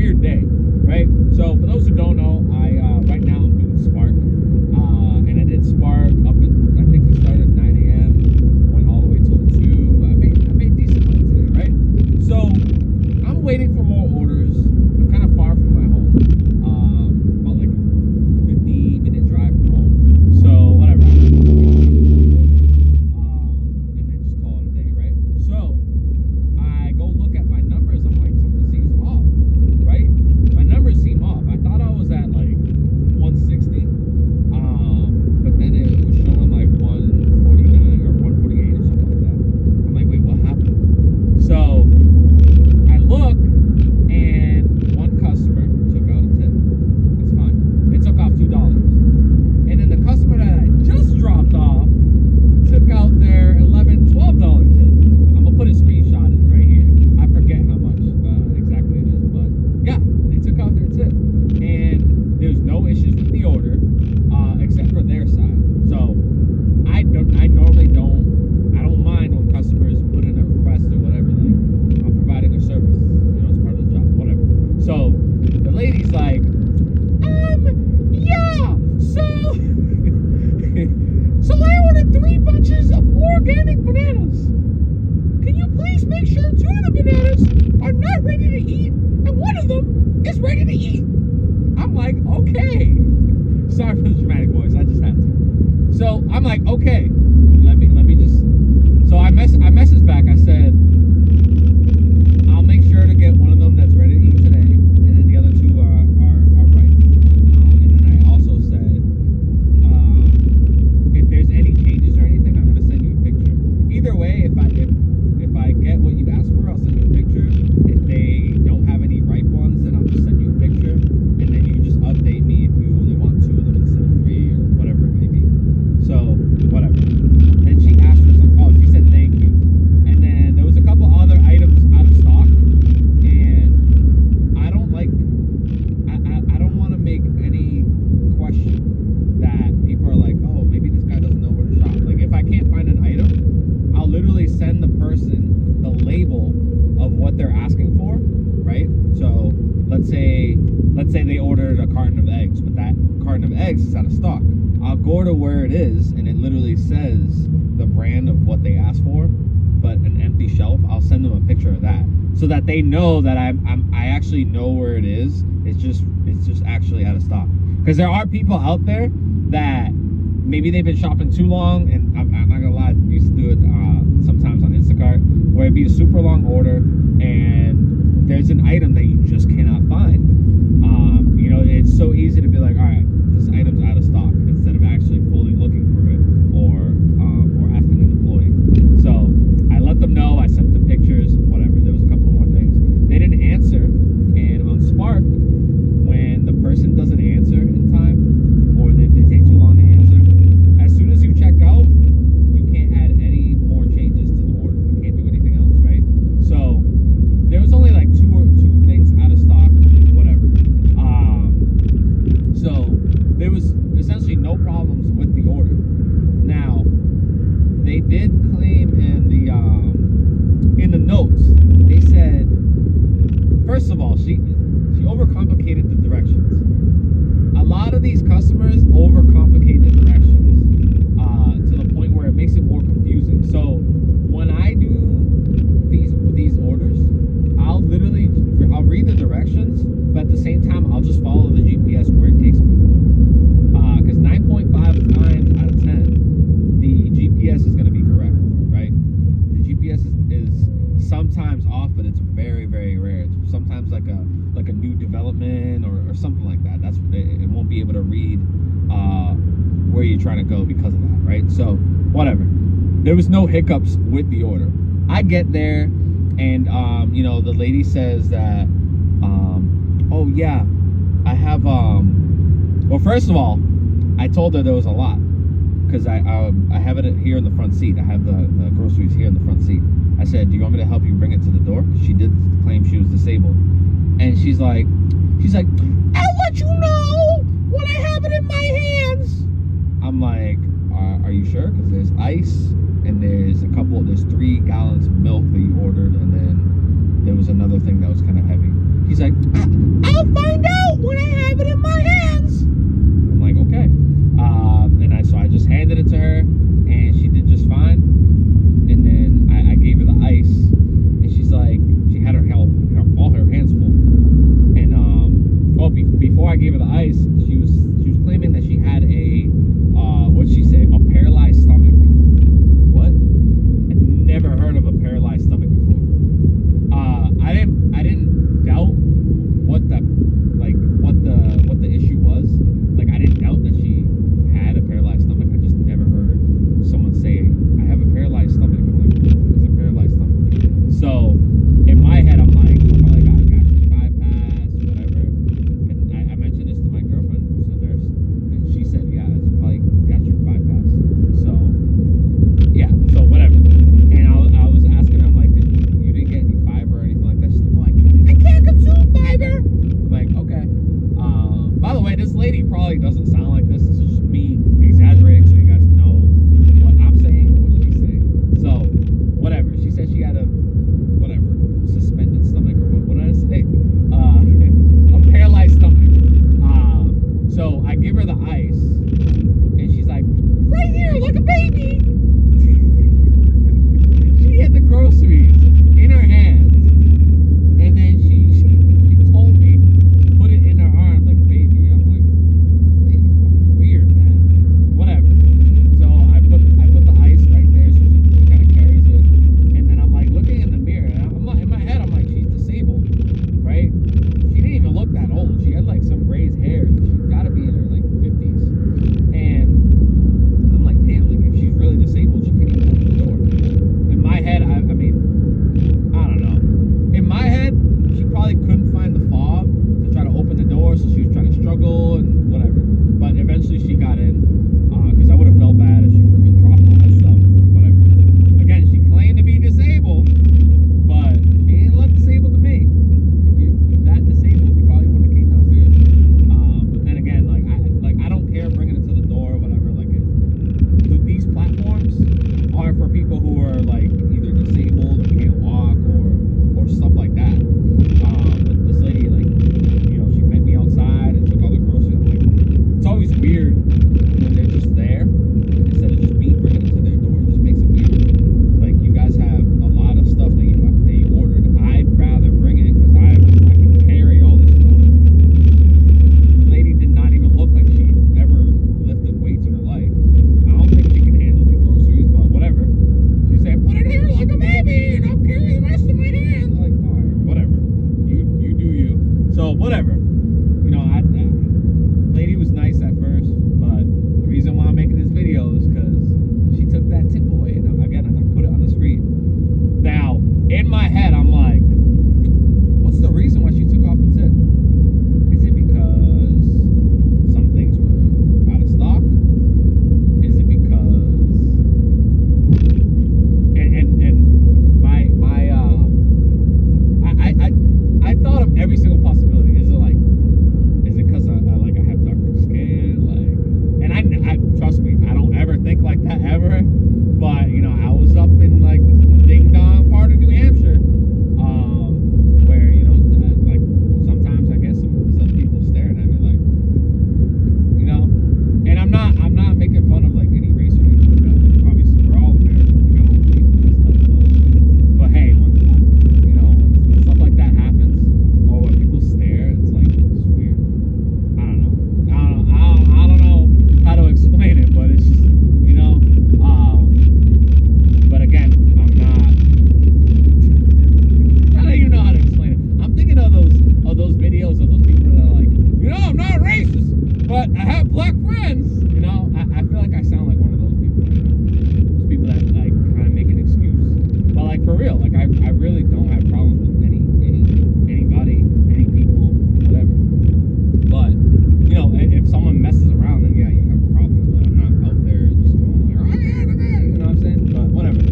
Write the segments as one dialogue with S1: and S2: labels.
S1: weird day, right? So for those who don't know, I right now I'm doing Spark, and I did Spark up in, I think it started at 9 a.m. went all the way till 2. I made decent money today, right? So I'm waiting for more orders. I'm kind of far from my home, about like a 50-minute drive from home. So whatever, I'm gonna take a couple more orders, and then just call it a day, right? So I go look at my numbers. I'm like, something seems off, right? My numbers seem off. I thought I was at like 160, but then it was showing like 149 or 148 or something like that. I'm like, wait, what happened? So I look, and one customer took out a tip. It's fine. They took off $2. And then the customer that I just dropped off took out their $11, $12 tip. I'm gonna put a screenshot in right here. I forget how much exactly it is, but yeah, they took out their tip, and there's no issues with the order, except for their side. So I normally don't mind when customers put in a request or whatever. Like, I'm providing a service, it's part of the job, whatever. So the lady's like, yeah, so I ordered 3 bunches of organic bananas. Can you please make sure 2 of the bananas are not ready to eat, and 1 of them is ready to eat? I'm like, okay. Sorry for the dramatic voice, I just had to. So I'm like, okay, let me just. So I messaged back. I said, I'll make sure to get 1 of them that's ready to eat today, and then the other 2 are right. And then I also said, if there's any changes or anything, I'm gonna send you a picture. Either way, if I get what you asked for, I'll send you a picture. If they don't have any ripe ones, then I'll just send you a picture, and then you just update me if you only want 2 of them instead of 3 or whatever it may be. So whatever. Then she asked for some. Oh, she said thank you. And then there was a couple other items out of stock, and I don't want to make any question that people are like, oh, maybe this guy doesn't know where to shop. Like, if I can't find an item, I'll literally send the person the label of what they're asking for, right? So let's say they ordered a carton of eggs, but that carton of eggs is out of stock. I'll go to where it is, and it literally says the brand of what they asked for, but an empty shelf. I'll send them a picture of that, so that they know that I actually know where it is. It's just actually out of stock. Because there are people out there that maybe they've been shopping too long, and I'm not gonna lie, I used to do it sometimes on Instacart, where it'd be a super long order, and there's an item that you just cannot find. It's so easy to be like, all right, this item's out of stock, instead of actually fully looking for it, or asking an employee. So I let them know. I sent them pictures, whatever. There was a couple more things. They didn't answer, and on Spark, when the person doesn't answer in time, or they take too long to answer, as soon as you check out, you can't add any more changes to the order. You can't do anything else, right? So there was only like two things out of stock, whatever. So there was essentially no problems with the order. Now, they did claim in the notes, they said, first of all, she overcomplicated the directions. A lot of these customers overcomplicate the directions to the point where it makes it more confusing. So when I do these orders, I'll read the directions, but at the same time, I'll just follow the GPS where it takes me. Because 9.5 times out of 10, the GPS is going to be correct, right? The GPS is sometimes off, but it's very, very rare. It's sometimes like a new development or something like that. That's it won't be able to read where you're trying to go because of that, right? So whatever. There was no hiccups with the order. I get there, and the lady says that, oh yeah, I have well, first of all, I told her there was a lot, because I have it here in the front seat. I have the groceries here in the front seat. I said, do you want me to help you bring it to the door? She did claim she was disabled, and she's like, I'll let you know when I have it in my hands. I'm like, are you sure? Because there's ice, and there's 3 gallons of milk that you ordered, and then there was another thing that was kind of heavy. He's like, probably doesn't sound like this. This is just me exaggerating so you guys know what I'm saying and what she's saying. So, whatever. She said she had a, whatever, suspended stomach or what did I say? A paralyzed stomach. So I give her the ice and she's like, right here, like a baby. She had the groceries in her hands and then she told me put it in her arm like a baby. I'm like, this lady's fucking weird, man. Whatever. So I put the ice right there so she kind of carries it, and then I'm like looking in the mirror and I'm like, in my head I'm like, she's disabled, right? She didn't even look that old. She had like some raised hairs, but she's got to be in her like 50s. And I'm like, damn, like if she's really disabled, she can't even open the door. In my head, I mean, I don't know. In my head, she probably couldn't find the fob to try to open the door, so she was trying to struggle and whatever. But eventually she got in, because I would have felt bad if she freaking dropped all that stuff, whatever. Again, she claimed to be disabled, but she ain't look disabled to me. If you're that disabled, you probably wouldn't have came downstairs. But then again, I don't care bringing it to the door or whatever. Like, these platforms are for people who are like either disabled or can't walk or stuff like that. But this lady, like, you know, she met me outside and took all the groceries. I'm like, it's always weird when they're just there instead of just me bringing it to their door. It just makes it weird. Like, you guys have a lot of stuff that you ordered. I'd rather bring it because I can carry all this stuff. The lady did not even look like she ever lifted weights in her life. I don't think she can handle the groceries, but whatever. She said, put it here like a baby and I'll carry the rest of my hand. Like, all right, whatever. You do you. So, whatever. You know, lady was nice at first, but the reason why I'm making this video is because she took that tip away. And again, I'm going to put it on the screen. Now, in my head, I'm like, what's the reason why she took off the tip? Is it because some things were out of stock? Is it because I thought of every single possibility. Is it because I have darker skin? Like, and I trust me, I don't ever think like that ever. But you know, I was up in like the ding dong part of New Hampshire, where you know, like sometimes I get some people staring at me like, you know, and I'm not making fun of like any race or anything like that. Like, obviously, we're all American. Like, I don't believe in that stuff, but hey, when you know, when stuff like that happens, or when people stare, it's like it's weird. I don't know how to explain it, but it's just, you know. But again, I'm not. I don't even know how to explain it. I'm thinking of those videos of those people that are like, you know, I'm not racist, but I have black friends. You know, I feel like I sound like one of those people right now. Those people that like kind of make an excuse. But like for real, like I really don't have problems with anybody, any people, whatever. But you know, if someone messes around, then yeah, you have a problem. But I'm not out there just going like, oh yeah, you know what I'm saying? But whatever.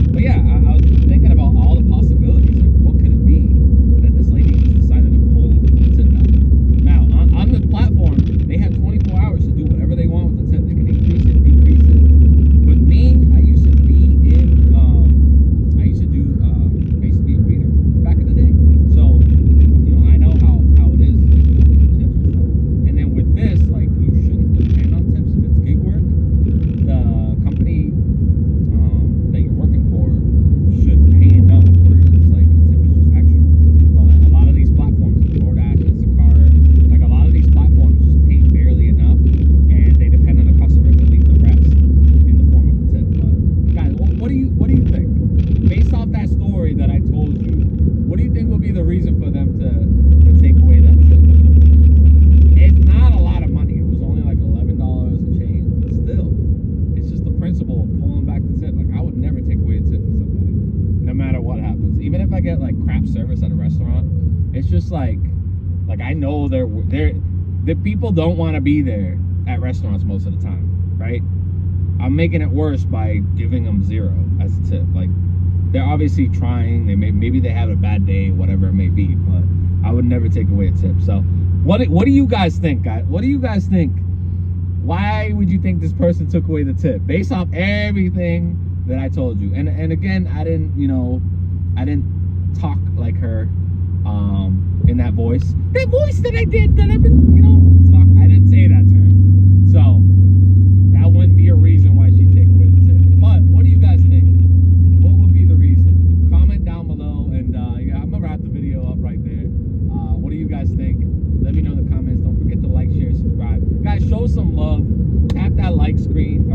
S1: But yeah, I was thinking about all the possibilities. Like, what could it be that this lady just decided to pull the tip back? Now, on the platform, they have 24 hours to do whatever they want with the tip. They can increase it, decrease it. With me, I used to be I used to be a waiter back in the day. So, you know, I know how it is, like, tips and stuff. And then with this, like, you shouldn't depend on tips if it's gig work. The company that you're working for should pay enough where it's like the tip is just extra. But a lot of these platforms, DoorDash, Instacart, like a lot of these platforms just pay barely enough, and they depend on the customer to leave the rest in the form of a tip. But guys, what do you think? Based off that story that I told you, what do you think will be the reason for them to take away that tip? It's not a lot of money. It was only like $11 and change, but still, it's just the principle of pulling back the tip. Like, I would never take away a tip from somebody, no matter what happens. Even if I get like crap service at a restaurant, it's just like I know the people don't want to be there at restaurants most of the time, right? I'm making it worse by giving them 0 as a tip. Like, they're obviously trying. Maybe they have a bad day, whatever it may be. But I would never take away a tip. So what do you guys think, guys? What do you guys think? Why would you think this person took away the tip based off everything that I told you? And again, I didn't talk like her in that voice that I did, that I've been talk. I didn't say that to her, so that wouldn't be a reason why she'd take away the tip. But what do you guys think? What would be the reason? Comment down below, and yeah, I'm gonna wrap the video up right there. What do you guys think? Let me know in the comments. Don't forget to like, share, subscribe. Guys, show some love. Tap that like screen.